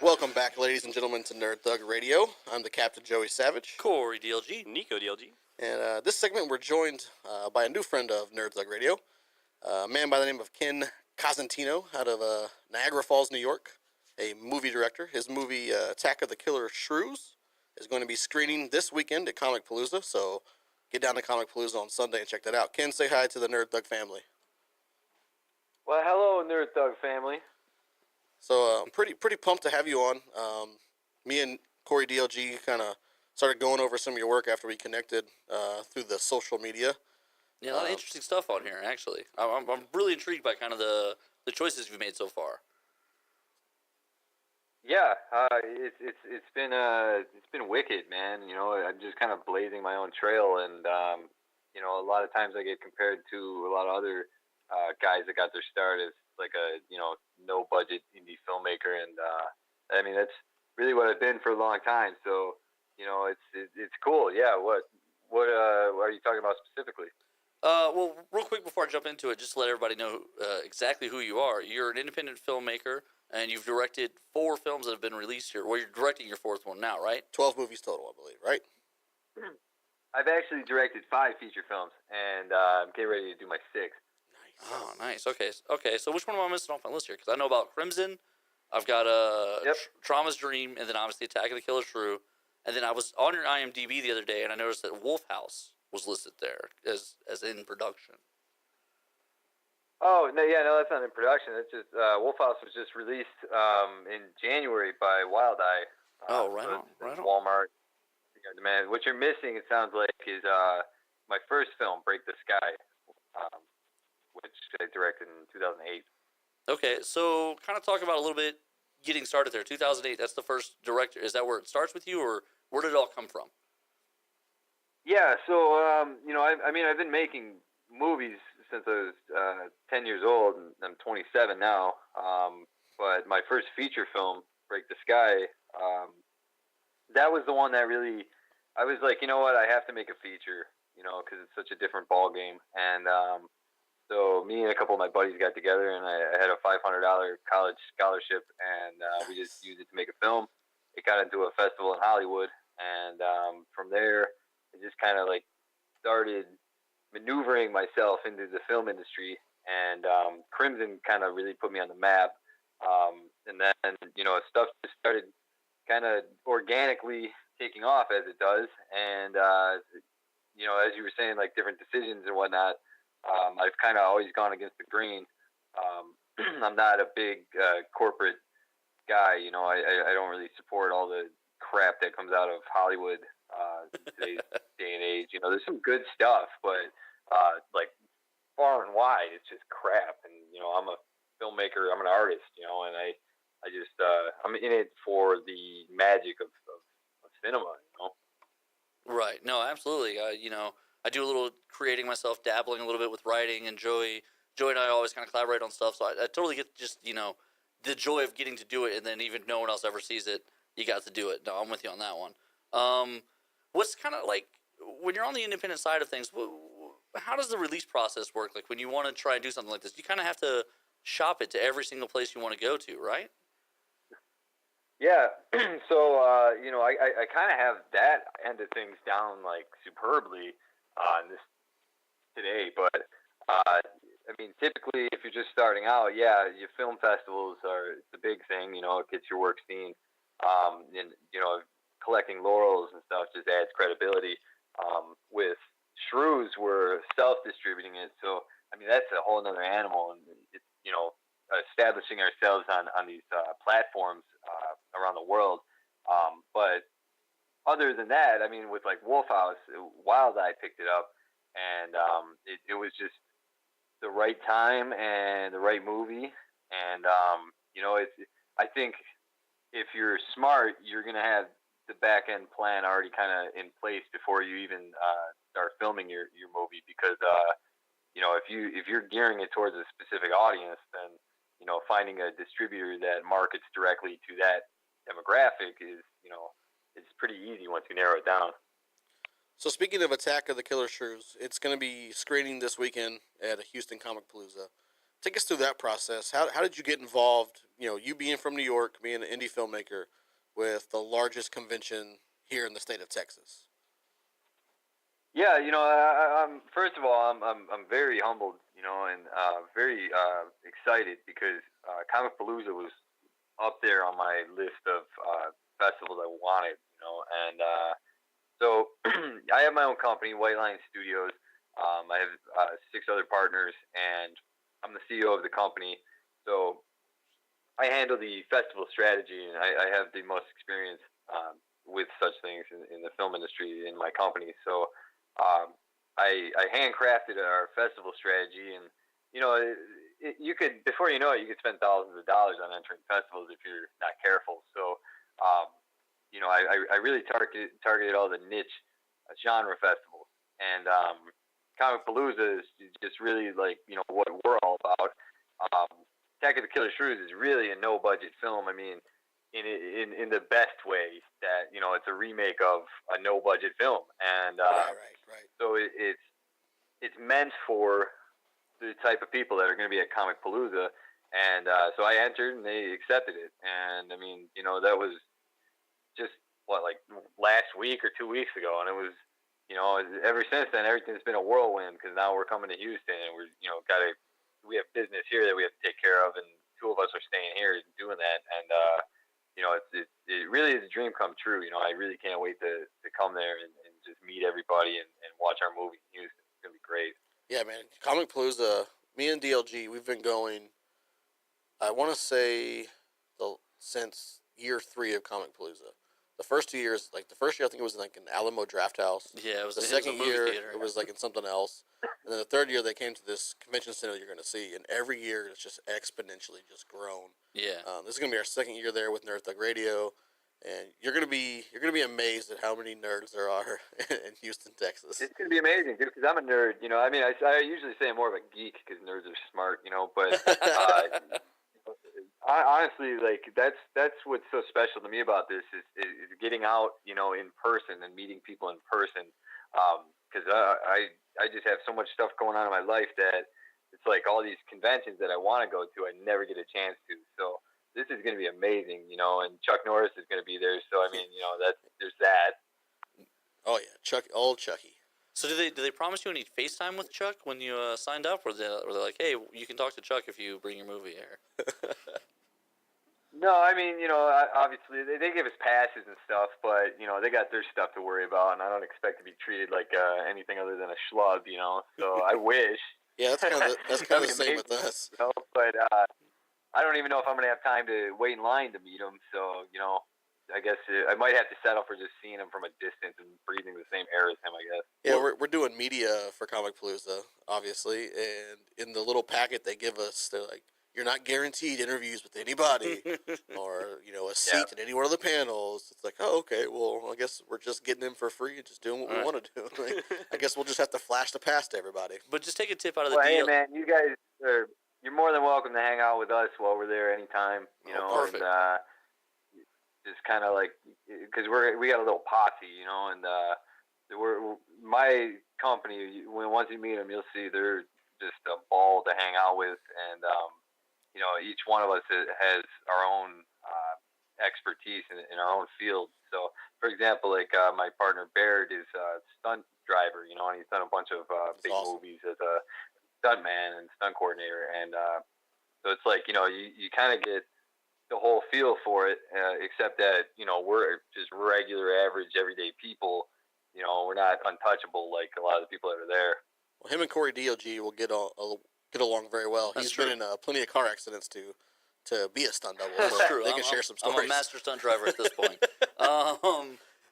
Welcome back, ladies and gentlemen, to Nerd Thug Radio. I'm the Captain Joey Savage. Corey DLG. Nico DLG. And this segment, we're joined by a new friend of Nerd Thug Radio, a man by the name of Ken Cosentino out of Niagara Falls, New York, a movie director. His movie, Attack of the Killer Shrews, is going to be screening this weekend at Comic Palooza, so get down to Comic Palooza on Sunday and check that out. Ken, say hi to the Nerd Thug family. Well, hello, Nerd Thug family. So pretty pumped to have you on. Me and Corey DLG kind of started going over some of your work after we connected through the social media. Yeah, a lot of interesting stuff on here, actually. I'm really intrigued by kind of the choices you've made so far. Yeah, it's been wicked, man. You know, I'm just kind of blazing my own trail, and you know, a lot of times I get compared to a lot of other guys that got their start as like a no budget indie filmmaker, and I mean that's really what I've been for a long time. So it's cool. Yeah, what are you talking about specifically? Well, real quick before I jump into it, just to let everybody know exactly who you are. You're an independent filmmaker, and you've directed 4 films that have been released here. Well, you're directing your 4th one now, right? 12 movies total, I believe, right? I've actually directed 5 feature films, and I'm getting ready to do my 6th. Nice. Oh, nice. Okay. So which one am I missing off my list here? Because I know about Crimson. I've got Trauma's Dream, and then obviously Attack of the Killer Shrew. And then I was on your IMDb the other day, and I noticed that Wolf House was listed there as in production. Oh, no, that's not in production. It's just Wolf House was just released in January by Wild Eye. Right on. Walmart. Man, what you're missing, it sounds like, is my first film, Break the Sky, which I directed in 2008. Okay, so kind of talk about a little bit getting started there. 2008, that's the first director. Is that where it starts with you, or where did it all come from? Yeah, so, I mean, I've been making movies since I was 10 years old, and I'm 27 now. But my first feature film, Break the Sky, that was the one that really, I was like, you know what, I have to make a feature, because it's such a different ball game. And so me and a couple of my buddies got together, and I had a $500 college scholarship, and we just used it to make a film. It got into a festival in Hollywood, and from there, I just kind of like started maneuvering myself into the film industry, and Crimson kind of really put me on the map. And then, stuff just started kind of organically taking off as it does. And, as you were saying, like different decisions and whatnot, I've kind of always gone against the grain. I'm not a big corporate guy. I don't really support all the crap that comes out of Hollywood in today's day and age. There's some good stuff, but like far and wide, it's just crap. And I'm a filmmaker, I'm an artist, and I just I'm in it for the magic of cinema. Right. No, absolutely. I do a little creating myself, dabbling a little bit with writing, and Joey and I always kind of collaborate on stuff. So I totally get just the joy of getting to do it, and then even no one else ever sees it, you got to do it. No, I'm with you on that one. What's kind of like when you're on the independent side of things? How does the release process work? Like when you want to try and do something like this, you kind of have to shop it to every single place you want to go to, right? Yeah. So I kind of have that end of things down like superbly on this today, but I mean, typically if you're just starting out, your film festivals are the big thing. It gets your work seen, and collecting laurels and stuff just adds credibility. With Shrews, we're self-distributing it, so I mean that's a whole other animal, and it's establishing ourselves on these platforms around the world. But other than that, I mean, with like Wolf House, Wild Eye picked it up, and it was just the right time and the right movie. And I think if you're smart, you're gonna have the back end plan already kind of in place before you even start filming your movie, because if you're gearing it towards a specific audience, then finding a distributor that markets directly to that demographic is it's pretty easy once you narrow it down. So speaking of Attack of the Killer Shrews, it's going to be screening this weekend at Houston Comic Palooza. Take us through that process. How did you get involved? You know, you being from New York, being an indie filmmaker, with the largest convention here in the state of Texas. Yeah, I'm first of all, I'm very humbled, and very excited because Comic Palooza was up there on my list of festivals I wanted, and so I have my own company, White Lion Studios. I have 6 other partners, and I'm the CEO of the company. So I handle the festival strategy, and I have the most experience with such things in the film industry in my company. So I handcrafted our festival strategy, and you could, before you know it, you could spend thousands of dollars on entering festivals if you're not careful. So I really targeted all the niche genre festivals, and Comic Palooza is just really like what we're all about. Attack of the Killer Shrews is really a no budget film. I mean, in the best way that it's a remake of a no budget film, and Right. so it's meant for the type of people that are going to be at Comic Palooza, and so I entered and they accepted it, and I mean that was just like last week or 2 weeks ago, and it was ever since then everything's been a whirlwind because now we're coming to Houston and we're we have business here that we have to take care of, and 2 of us are staying here doing that, and it really is a dream come true. I really can't wait to come there and just meet everybody and watch our movie in Houston. It's gonna be great. Yeah, man. Comic Palooza, me and DLG, we've been going, I want to say, since year 3 of Comic Palooza. The first 2 years, like the first year I think it was in like an Alamo Draft House. Yeah, it was. The It second was a movie year theater. it was like in something else. And then the third year they came to this convention center you're going to see, and every year it's just exponentially just grown. Yeah. This is going to be our second year there with Nerd Thug Radio, and you're going to be amazed at how many nerds there are in Houston, Texas. It's gonna be amazing, dude. Because I'm a nerd. I mean, I usually say I'm more of a geek because nerds are smart. But honestly, like that's what's so special to me about this is getting out, in person and meeting people in person. Because I just have so much stuff going on in my life that it's like all these conventions that I want to go to, I never get a chance to. So this is going to be amazing, and Chuck Norris is going to be there. So I mean, there's that. Oh yeah, old Chucky. So do they promise you any FaceTime with Chuck when you signed up, or they're like, hey, you can talk to Chuck if you bring your movie here? No, I mean, obviously they give us passes and stuff, but they got their stuff to worry about, and I don't expect to be treated like anything other than a schlub, So I wish. Yeah, that's kind of the same with us. But I don't even know if I'm gonna have time to wait in line to meet him. So I guess I might have to settle for just seeing him from a distance and breathing the same air as him, I guess. Yeah, we're doing media for Comic Palooza, obviously, and in the little packet they give us, they're like, you're not guaranteed interviews with anybody or, a seat at any one of the panels. It's like, oh, okay, well, I guess we're just getting in for free and just doing what we want to do. Like, I guess we'll just have to flash the pass to everybody. But just take a tip out of the Hey, deal. man, you guys you're more than welcome to hang out with us while we're there anytime, perfect. And just kind of like, because we got a little posse, and we're my company. Once you meet them, you'll see they're just a ball to hang out with, and each one of us has our own expertise in our own field. So, for example, like my partner Baird is a stunt driver, and he's done a bunch of big movies as a stuntman and stunt coordinator, and so it's like you kind of get the whole feel for it, except that we're just regular, average, everyday people. We're not untouchable like a lot of the people that are there. Well, him and Corey DLG will get along very well. That's He's true. been in plenty of car accidents to be a stunt double. That's so true. They can share some stories. I'm a master stunt driver at this point.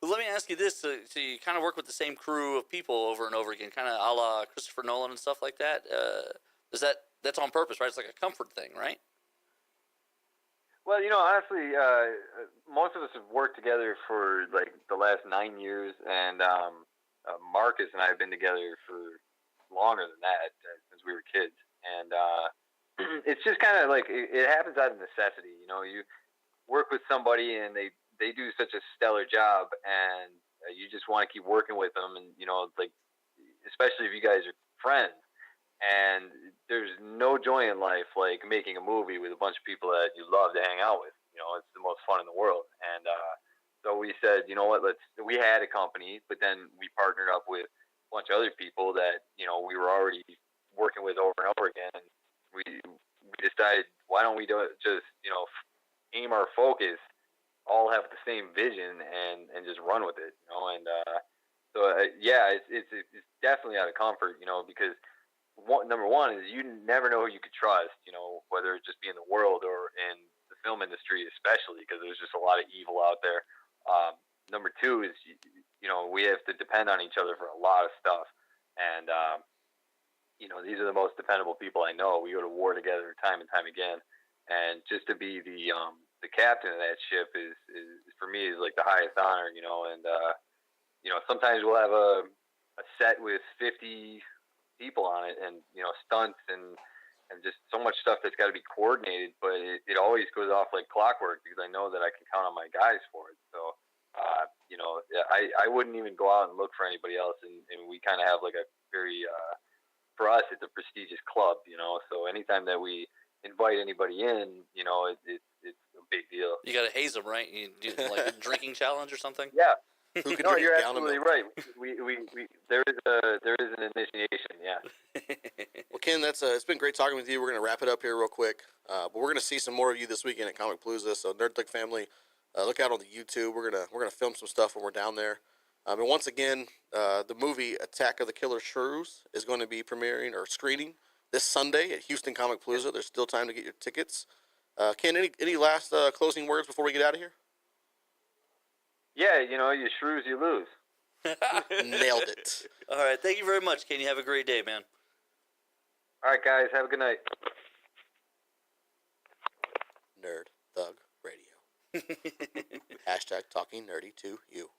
Let me ask you this: so you kind of work with the same crew of people over and over again, kind of a la Christopher Nolan and stuff like that. That's on purpose, right? It's like a comfort thing, right? Well, honestly, most of us have worked together for like the last 9 years, and Marcus and I have been together for longer than that, since we were kids. And it's just kind of like it happens out of necessity. You work with somebody and they do such a stellar job, and you just want to keep working with them, and like especially if you guys are friends. And there's no joy in life like making a movie with a bunch of people that you love to hang out with. It's the most fun in the world. And so we said, you know what, we had a company, but then we partnered up with a bunch of other people that, we were already working with over and over again. And we decided, why don't we just, aim our focus, all have the same vision and just run with it, And yeah, it's definitely out of comfort, because number one is you never know who you could trust, whether it just be in the world or in the film industry, especially because there's just a lot of evil out there. Number two is, we have to depend on each other for a lot of stuff. And, these are the most dependable people I know. We go to war together time and time again. And just to be the captain of that ship is for me is like the highest honor, and, sometimes we'll have a set with 50 people on it, and stunts and just so much stuff that's got to be coordinated, but it always goes off like clockwork because I know that I can count on my guys for it. So I wouldn't even go out and look for anybody else, and we kind of have like a very for us it's a prestigious club, so anytime that we invite anybody in, it's a big deal. You got to haze them, right? You do like a drinking challenge or something. Yeah. Who can No, drink you're a gallon of absolutely milk? right. We there is an initiation. Yeah. Well, Ken, it's been great talking with you. We're gonna wrap it up here real quick, but we're gonna see some more of you this weekend at Comic Palooza. So Nerd Thug family, look out on the YouTube. We're gonna film some stuff when we're down there. And once again, the movie Attack of the Killer Shrews is going to be premiering or screening this Sunday at Houston Comic Palooza. There's still time to get your tickets. Ken, any last closing words before we get out of here? Yeah, you shrews, you lose. Nailed it. All right, thank you very much, Ken. You have a great day, man. All right, guys, have a good night. Nerd Thug Radio. # talking nerdy to you.